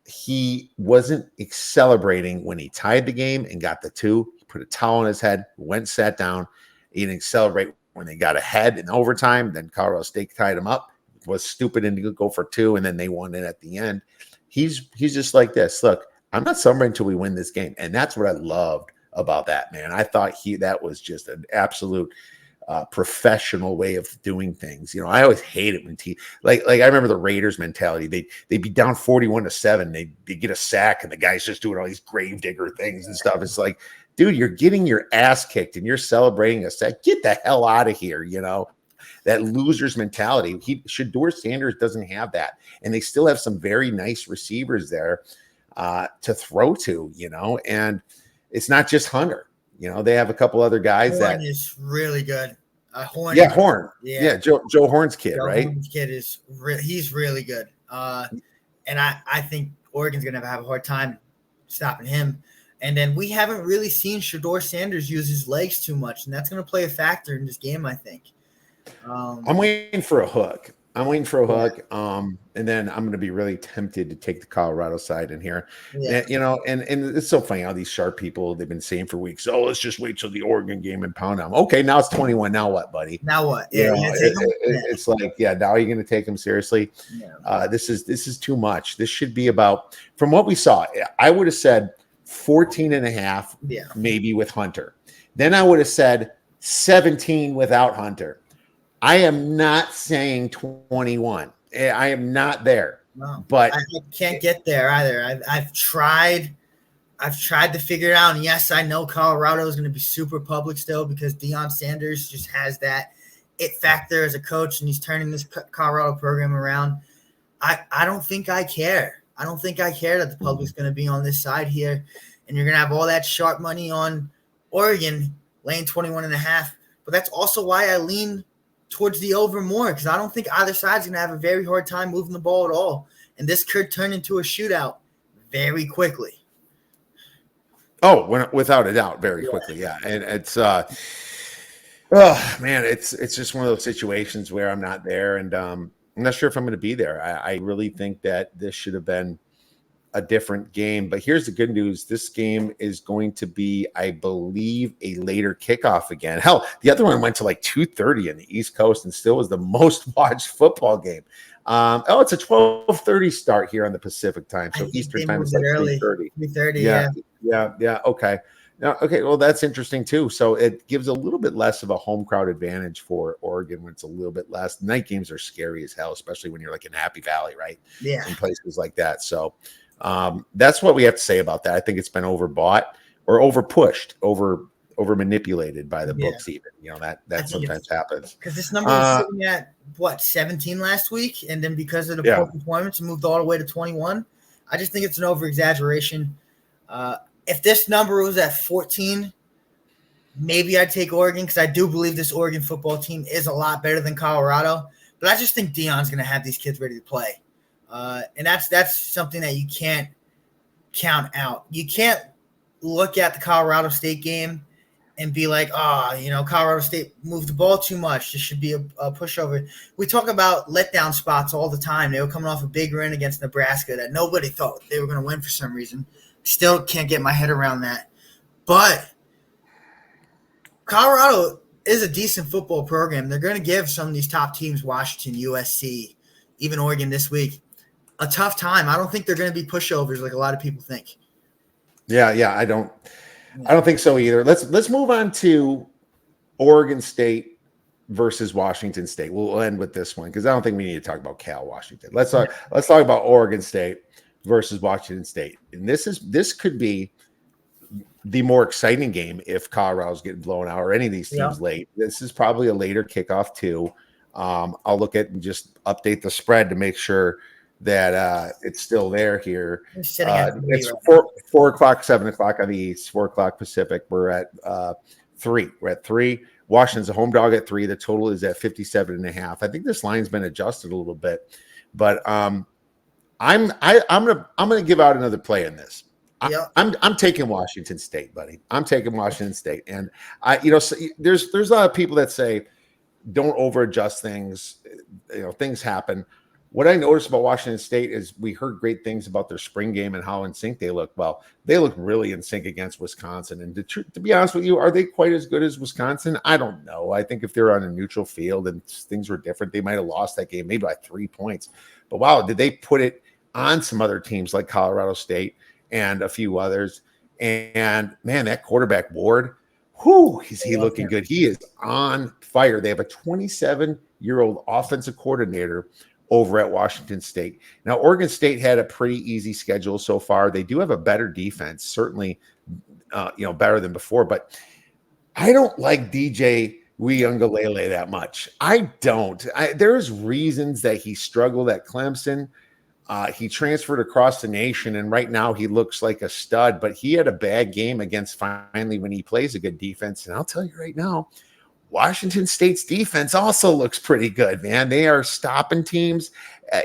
he wasn't celebrating when he tied the game and got the 2. He put a towel on his head, went, sat down. He didn't celebrate when they got ahead in overtime. Then Colorado State tied him up, was stupid and go for 2, and then they won it at the end. He's just like this. Look, I'm not celebrating until we win this game. And that's what I loved about that, man. I thought that was just an absolute professional way of doing things. I always hate it when I remember the Raiders mentality. They'd be down 41-7. They get a sack and the guy's just doing all these gravedigger things and stuff. It's like, dude, you're getting your ass kicked and you're celebrating a sack. Get the hell out of here, that loser's mentality. Shedeur Sanders doesn't have that. And they still have some very nice receivers there to throw to, and it's not just Hunter. They have a couple other guys Horn is really good. Horn. Yeah, Horn. Yeah, Joe Horn's kid, right? Horn's kid he's really good. And I think Oregon's going to have a hard time stopping him. And then we haven't really seen Shedeur Sanders use his legs too much, and that's going to play a factor in this game, I think. I'm waiting for a hook. And then I'm going to be really tempted to take the Colorado side in here. Yeah. And it's so funny how these sharp people, they've been saying for weeks, oh, let's just wait till the Oregon game and pound them. Okay, now it's 21. Now what, buddy? Now what? Yeah, it's like, now you're going to take them seriously. Yeah. This is too much. This should be about, from what we saw, I would have said 14.5, maybe with Hunter. Then I would have said 17 without Hunter. I am not saying 21. I am not there. No, But I can't get there either. I've tried. I've tried to figure it out. And yes, I know Colorado is going to be super public still because Deion Sanders just has that it factor as a coach, and he's turning this Colorado program around. I don't think I care. I don't think I care that the public's going to be on this side here, and you're going to have all that sharp money on Oregon laying 21.5. But that's also why I lean towards the over more, because I don't think either side's going to have a very hard time moving the ball at all. And this could turn into a shootout very quickly. Oh, without a doubt, very quickly, yeah. And it's oh man, it's just one of those situations where I'm not there, and I'm not sure if I'm going to be there. I really think that this should have been a different game. But here's the good news: this game is going to be, I believe, a later kickoff again. Hell, the other one went to like 2:30 on the East Coast, and still was the most watched football game. It's a 12:30 start here on the Pacific time, so Eastern time is like 3:30. 3:30, yeah. Okay. Now, okay. Well, that's interesting too. So it gives a little bit less of a home crowd advantage for Oregon when it's a little bit less. Night games are scary as hell, especially when you're like in Happy Valley, right? Yeah. In places like that. So that's what we have to say about that. I think it's been overbought or overpushed, over manipulated by the books. Even that sometimes happens because this number was sitting at what 17 last week, and then because of the poor performance, it moved all the way to 21. I just think it's an over exaggeration. If this number was at 14, maybe I'd take Oregon because I do believe this Oregon football team is a lot better than Colorado. But I just think Deion's going to have these kids ready to play, and that's something that you can't count out. You can't look at the Colorado State game and be like, Colorado State moved the ball too much. This should be a pushover. We talk about letdown spots all the time. They were coming off a big win against Nebraska that nobody thought they were going to win for some reason. Still can't get my head around that. But Colorado is a decent football program. They're going to give some of these top teams, Washington, USC, even Oregon this week, a tough time. I don't think they're going to be pushovers like a lot of people think. Yeah, I don't think so either. Let's move on to Oregon State versus Washington State. We'll end with this one because I don't think we need to talk about Cal Washington. Let's talk about Oregon State versus Washington State. And this could be the more exciting game if Colorado's getting blown out or any of these teams late. This is probably a later kickoff too. I'll look at and just update the spread to make sure that it's still there here. It's 4 o'clock, 7 o'clock on the East, 4 o'clock Pacific. We're at 3. We're at 3. Washington's a home dog at 3. The total is at 57.5. I think this line's been adjusted a little bit, but I'm gonna give out another play in this. I'm taking Washington State, buddy. I'm taking Washington State, and there's a lot of people that say don't over adjust things. Things happen. What I noticed about Washington State is we heard great things about their spring game and how in sync they look. Well, they look really in sync against Wisconsin. And to be honest with you, are they quite as good as Wisconsin? I don't know. I think if they're on a neutral field and things were different, they might have lost that game maybe by 3 points. But wow, did they put it on some other teams like Colorado State and a few others? And man, that quarterback Ward, is he looking good? He is on fire. They have a 27-year-old offensive coordinator over at Washington State. Now, Oregon State had a pretty easy schedule so far. They do have a better defense, certainly, better than before. But I don't like DJ Uiagalelei that much. I don't. There's reasons that he struggled at Clemson. He transferred across the nation, and right now he looks like a stud. But he had a bad game against finally when he plays a good defense. And I'll tell you right now, Washington State's defense also looks pretty good, man. They are stopping teams.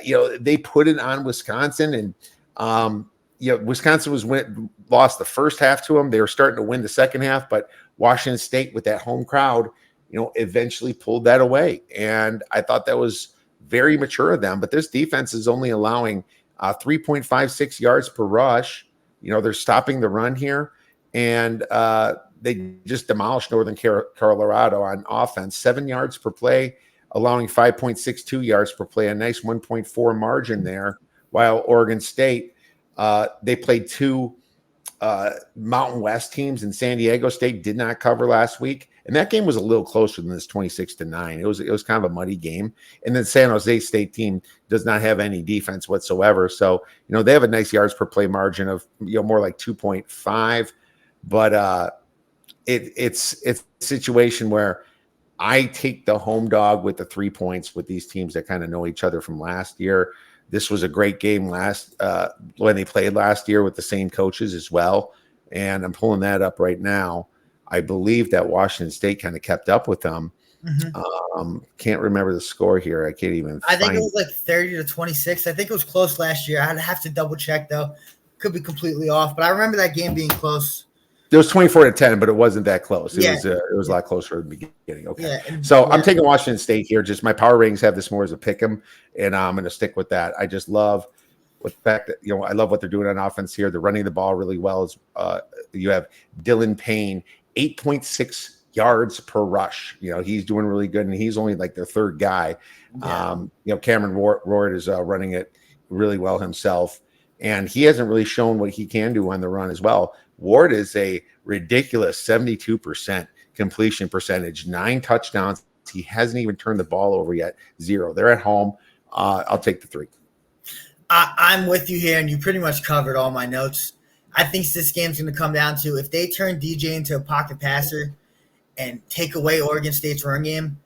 They put it on Wisconsin, and Wisconsin lost the first half to them. They were starting to win the second half, but Washington State with that home crowd, eventually pulled that away. And I thought that was very mature of them. But this defense is only allowing 3.56 yards per rush. They're stopping the run here, and they just demolished Northern Colorado on offense, 7 yards per play, allowing 5.62 yards per play, a nice 1.4 margin there. While Oregon State, they played 2 Mountain West teams, and San Diego State did not cover last week. And that game was a little closer than this 26-9. It was kind of a muddy game. And then San Jose State team does not have any defense whatsoever. So, they have a nice yards per play margin of, more like 2.5. But it's a situation where I take the home dog with the 3 points with these teams that kind of know each other from last year. This was a great game when they played last year with the same coaches as well. And I'm pulling that up right now. I believe that Washington State kind of kept up with them. Can't remember the score here. I can't even. I think it was like 30-26. I think it was close last year. I'd have to double check though. Could be completely off, but I remember that game being close. It was 24-10, but it was not that close. It was a lot closer at the beginning. Okay. I'm taking Washington State here. Just my power ratings have this more as a pick 'em, and I'm going to stick with that. I just love the fact that, I love what they're doing on offense here. They're running the ball really well. You have Dylan Payne, 8.6 yards per rush. He's doing really good, and he's only like their third guy. Yeah. Cameron Ward is running it really well himself, and he hasn't really shown what he can do on the run as well. Ward is a ridiculous 72% completion percentage, 9 touchdowns. He hasn't even turned the ball over yet. 0. They're at home. I'll take the 3. I'm with you here, and you pretty much covered all my notes. I think this game's going to come down to if they turn DJ into a pocket passer and take away Oregon State's run game,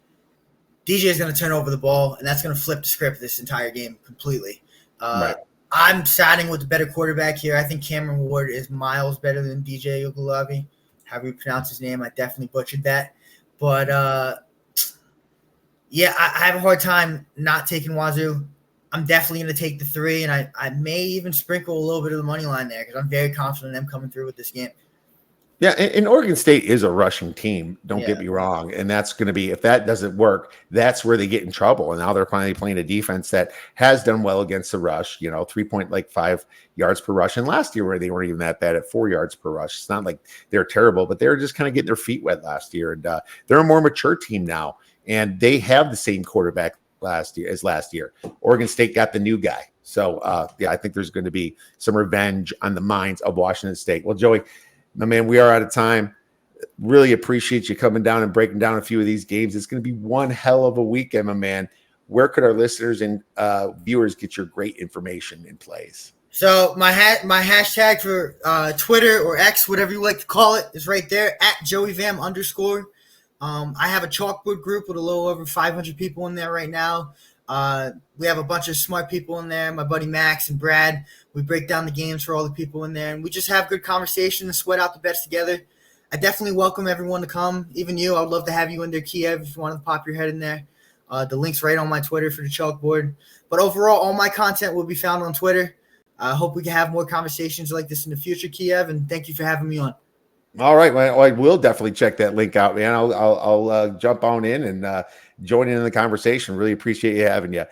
DJ is going to turn over the ball, and that's going to flip the script this entire game completely. Right. I'm siding with the better quarterback here. I think Cameron Ward is miles better than DJ Ugulavi. However you pronounce his name, I definitely butchered that. But, I have a hard time not taking Wazoo. I'm definitely going to take the 3, and I may even sprinkle a little bit of the money line there because I'm very confident in them coming through with this game. Yeah, and Oregon State is a rushing team. Don't get me wrong. And that's going to be, if that doesn't work, that's where they get in trouble. And now they're finally playing a defense that has done well against the rush, 3.5 yards per rush. And last year, where they weren't even that bad at 4 yards per rush. It's not like they're terrible, but they're just kind of getting their feet wet last year. And they're a more mature team now. And they have the same quarterback last year. Oregon State got the new guy. So, I think there's going to be some revenge on the minds of Washington State. Well, Joey, my man, we are out of time. Really appreciate you coming down and breaking down a few of these games. It's going to be one hell of a weekend, my man. Where could our listeners and viewers get your great information and plays? So my hashtag for Twitter or X, whatever you like to call it, is right there at Joey Vam _. I have a chalkboard group with a little over 500 people in there right now. We have a bunch of smart people in there. My buddy Max and Brad. We break down the games for all the people in there, and we just have good conversation and sweat out the bets together. I definitely welcome everyone to come, even you. I would love to have you in there, Kiev, if you want to pop your head in there. The link's right on my Twitter for the chalkboard. But overall, all my content will be found on Twitter. I hope we can have more conversations like this in the future, Kiev, and thank you for having me on. All right, well, I will definitely check that link out, man. I'll jump on in and join in the conversation. Really appreciate you having you.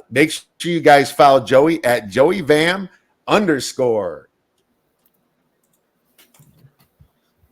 Make sure you guys follow Joey at Joey Vam _.